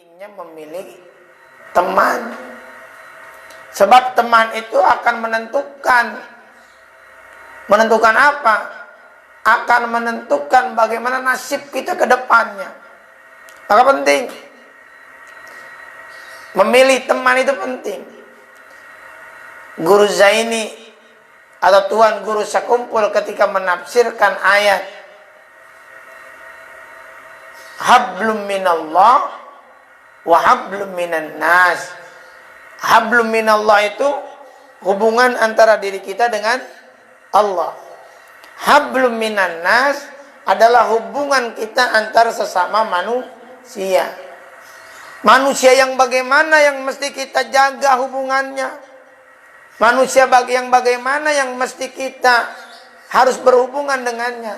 pentingnya memilih teman. Sebab teman itu akan menentukan apa? Akan menentukan bagaimana nasib kita ke depannya. Maka penting memilih teman, itu penting. Guru Zaini atau Tuan Guru Sakumpul ketika menafsirkan ayat hablum minallah wa hablum minan nas. Hablum minallah itu hubungan antara diri kita dengan Allah. Hablum minan nas adalah hubungan kita antara sesama manusia. Manusia yang bagaimana yang mesti kita jaga hubungannya? Manusia yang bagaimana yang mesti kita harus berhubungan dengannya?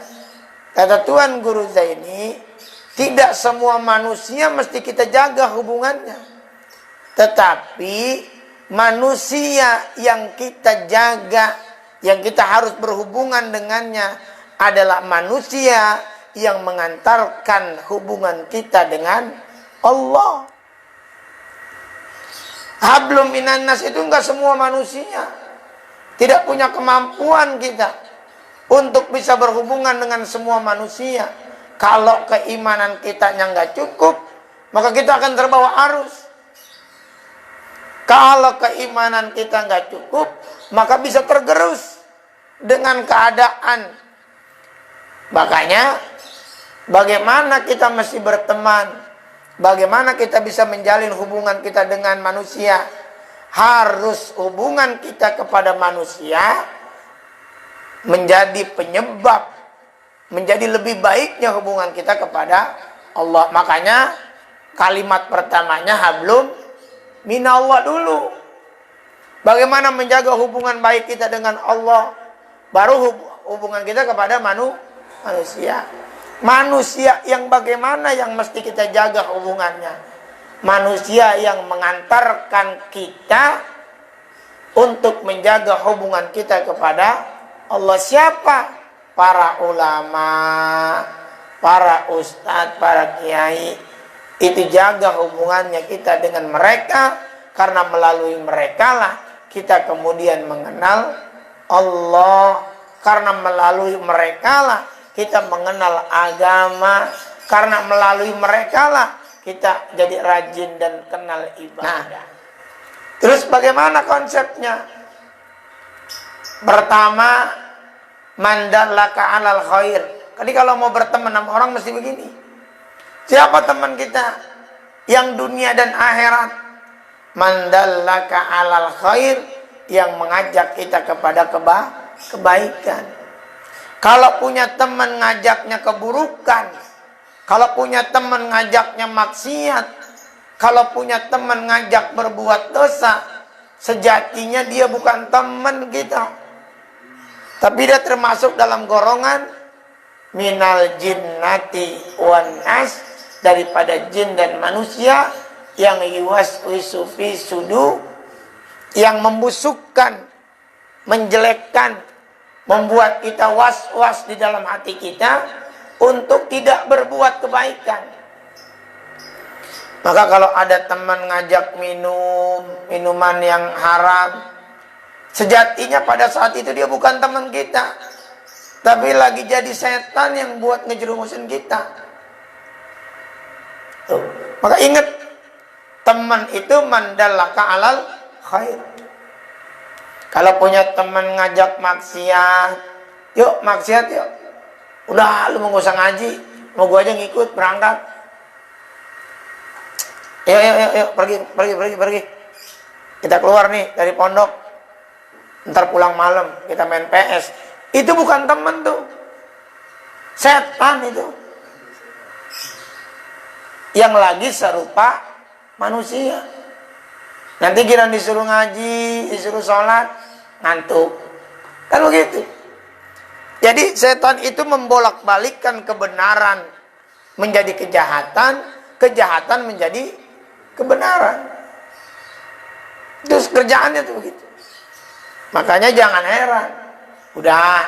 Kata Tuan Guru Zaini, tidak semua manusia mesti kita jaga hubungannya. Tetapi manusia yang kita jaga, yang kita harus berhubungan dengannya adalah manusia yang mengantarkan hubungan kita dengan Allah. Hablum minan nas itu enggak semua manusia. Tidak punya kemampuan kita untuk bisa berhubungan dengan semua manusia. Kalau keimanan kitanya enggak cukup, maka kita akan terbawa arus. Kalau keimanan kita enggak cukup, maka bisa tergerus dengan keadaan. Makanya bagaimana kita mesti berteman, bagaimana kita bisa menjalin hubungan kita dengan manusia. Harus hubungan kita kepada manusia menjadi penyebab, menjadi lebih baiknya hubungan kita kepada Allah. Makanya kalimat pertamanya hablum minallah dulu. Bagaimana menjaga hubungan baik kita dengan Allah, baru hubungan kita kepada manusia. Manusia yang bagaimana yang mesti kita jaga hubungannya? Manusia yang mengantarkan kita untuk menjaga hubungan kita kepada Allah. Siapa? Para ulama, para ustadz, para kiai. Itu jaga hubungannya kita dengan mereka, karena melalui mereka lah kita kemudian mengenal Allah. Karena melalui mereka lah kita mengenal agama. Karena melalui mereka lah kita jadi rajin dan kenal ibadah. Nah, terus bagaimana konsepnya? Pertama, mandallaka alal khair. Jadi kalau mau berteman sama orang mesti begini. Siapa teman kita yang dunia dan akhirat? Mandallaka alal khair, yang mengajak kita kepada kebaikan. Kalau punya teman ngajaknya keburukan, kalau punya teman ngajaknya maksiat, kalau punya teman ngajak berbuat dosa, sejatinya dia bukan teman kita, tapi dia termasuk dalam golongan minal jinnati wan nas, daripada jin dan manusia, yang yuwaswisu fi sudur, yang membusukkan, menjelekkan, membuat kita was-was di dalam hati kita untuk tidak berbuat kebaikan. Maka kalau ada teman ngajak minuman yang haram, sejatinya pada saat itu dia bukan teman kita, tapi lagi jadi setan yang buat ngejerumusin kita. Tuh. Maka ingat, teman itu mandallaka alal khair. Kalau punya teman ngajak maksiat, yuk maksiat yuk. Udah, lu mau gak usah ngaji, mau gua aja ngikut berangkat. Yuk, pergi. Kita keluar nih dari pondok, ntar pulang malam kita main PS. Itu bukan teman tuh, setan itu. Yang lagi serupa manusia. Nanti kira disuruh ngaji, disuruh sholat, ngantuk. Kan begitu. Jadi setan itu membolak-balikkan kebenaran menjadi kejahatan, kejahatan menjadi kebenaran. Terus kerjaannya tuh begitu. Makanya jangan heran. Udah,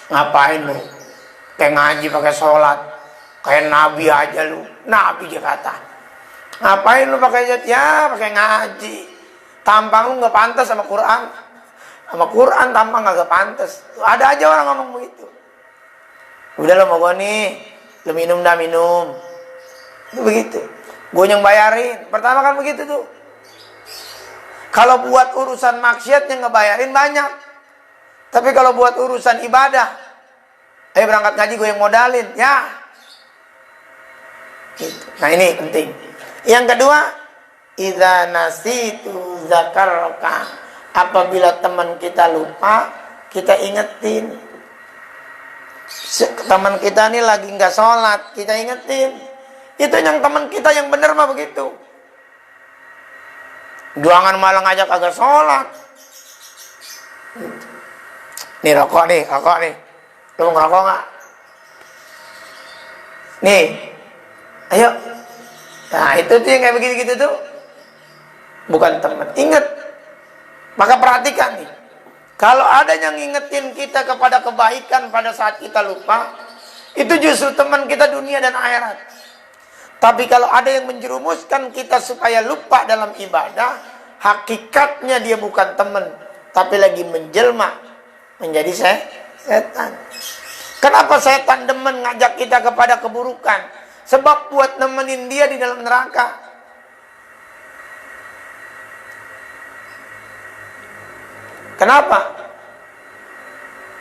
ngapain lu? Kayak ngaji pakai sholat, kayak nabi aja lu. Nabi dia kata, Ngapain lu pakai jas? Ya pakai ngaji. Tampang lu nggak pantas sama Quran. Sama Quran tampang nggak pantas. Ada aja orang ngomong begitu. Udah lo mau gue nih, lo minum dah minum. Itu begitu. Gue yang bayarin. Pertama kan begitu tuh. Kalau buat urusan maksiat yang ngebayarin banyak. Tapi kalau buat urusan ibadah, ayo berangkat ngaji gue yang modalin. Ya. Gitu. Nah ini penting. Yang kedua, idza nasitu zakarka. Apabila teman kita lupa, kita ingetin. Teman kita ini lagi nggak sholat, kita ingetin. Itu yang teman kita yang benar mah begitu. Jangan malah ngajak agak sholat. Nih rokok nih. Lu mau ngerokok nggak? Nih, ayo. Nah itu tuh yang kayak begitu-gitu tuh bukan teman. Ingat, maka perhatikan nih. Kalau ada yang ngingetin kita kepada kebaikan pada saat kita lupa, itu justru teman kita dunia dan akhirat. Tapi kalau ada yang menjerumuskan kita supaya lupa dalam ibadah, hakikatnya dia bukan teman, tapi lagi menjelma menjadi setan. Kenapa setan demen ngajak kita kepada keburukan? Sebab buat nemenin dia di dalam neraka. Kenapa?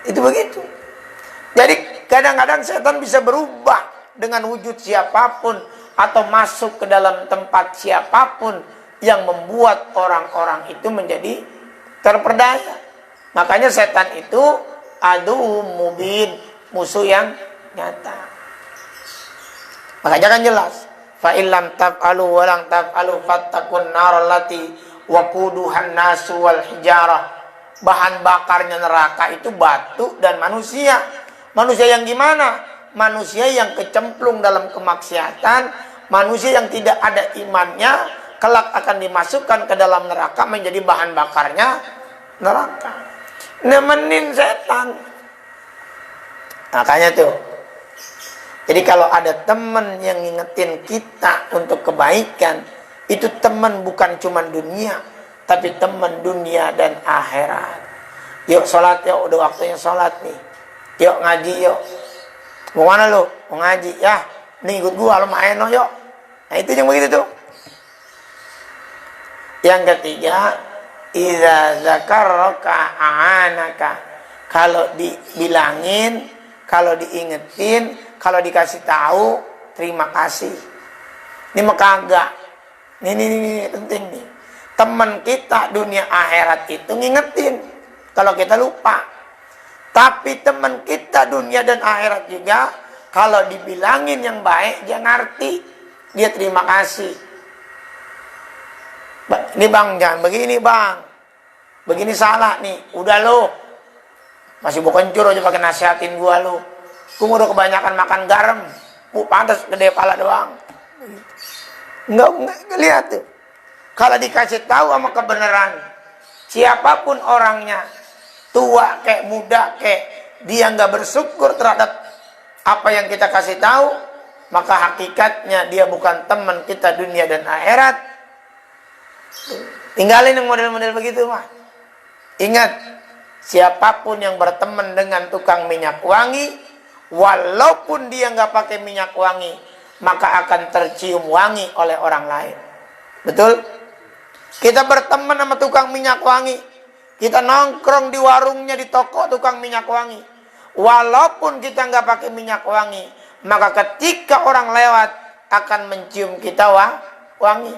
Itu begitu. Jadi kadang-kadang setan bisa berubah dengan wujud siapapun atau masuk ke dalam tempat siapapun yang membuat orang-orang itu menjadi terperdaya. Makanya setan itu adu mubin, musuh yang nyata. Makanya kan jelas, fa illam taf'alu wa lam taf'alu fattaqun nar allati waquduhan nasu wal hijarah. Bahan bakarnya neraka itu batu dan manusia. Manusia yang gimana? Manusia yang kecemplung dalam kemaksiatan, manusia yang tidak ada imannya, kelak akan dimasukkan ke dalam neraka menjadi bahan bakarnya neraka. Nemenin setan. Makanya tuh. Jadi kalau ada teman yang ngingetin kita untuk kebaikan, itu teman bukan cuma dunia, tapi teman dunia dan akhirat. Yuk sholat yuk, udah waktunya sholat nih. Yuk ngaji yuk. Mau mana lu? Mau ngaji ya? Nih ikut gua, lu main lo yuk. Nah itu yang begitu tuh. Yang ketiga, idza zakaraka a'anaka. Kalau dibilangin, kalau diingetin, kalau dikasih tahu, terima kasih. Ini mah kagak. Ini penting nih. Teman kita dunia akhirat itu ngingetin kalau kita lupa. Tapi teman kita dunia dan akhirat juga kalau dibilangin yang baik dia ngerti, dia terima kasih. Ini bang jangan begini bang, begini salah nih. Udah lo masih bukencur aja pakai nasihatin gua lo. Gua udah kebanyakan makan garam, pantas gede pala doang. Enggak lihat tuh. Kalau dikasih tahu sama kebenaran, siapapun orangnya, tua kayak muda kayak, dia nggak bersyukur terhadap apa yang kita kasih tahu, maka hakikatnya dia bukan teman kita dunia dan akhirat. Tinggalin yang model-model begitu mah. Ingat, siapapun yang berteman dengan tukang minyak wangi, walaupun dia nggak pakai minyak wangi, maka akan tercium wangi oleh orang lain. Betul? Kita berteman sama tukang minyak wangi, kita nongkrong di warungnya, di toko tukang minyak wangi, walaupun kita nggak pakai minyak wangi, maka ketika orang lewat akan mencium kita wangi.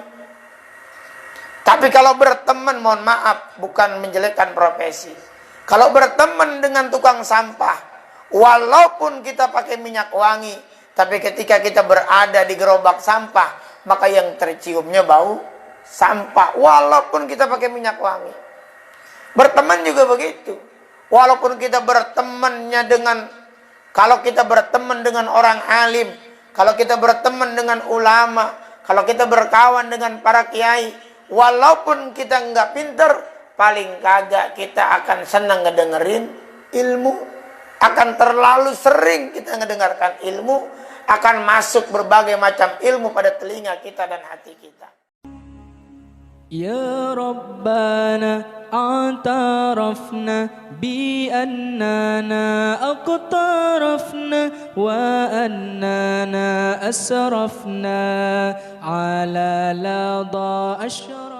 Tapi kalau berteman, mohon maaf, bukan menjelekkan profesi, kalau berteman dengan tukang sampah, walaupun kita pakai minyak wangi, tapi ketika kita berada di gerobak sampah, maka yang terciumnya bau sampah, walaupun kita pakai minyak wangi. Berteman juga begitu. Walaupun kita bertemannya dengan, kalau kita berteman dengan orang alim, kalau kita berteman dengan ulama, kalau kita berkawan dengan para kiai, walaupun kita nggak pinter, paling kagak kita akan senang ngedengerin ilmu. Akan terlalu sering kita ngedengarkan ilmu, akan masuk berbagai macam ilmu pada telinga kita dan hati kita. Ya Rabbana a'tarafna bi annana aqtarafna wa annana asrafna ala lada ashraf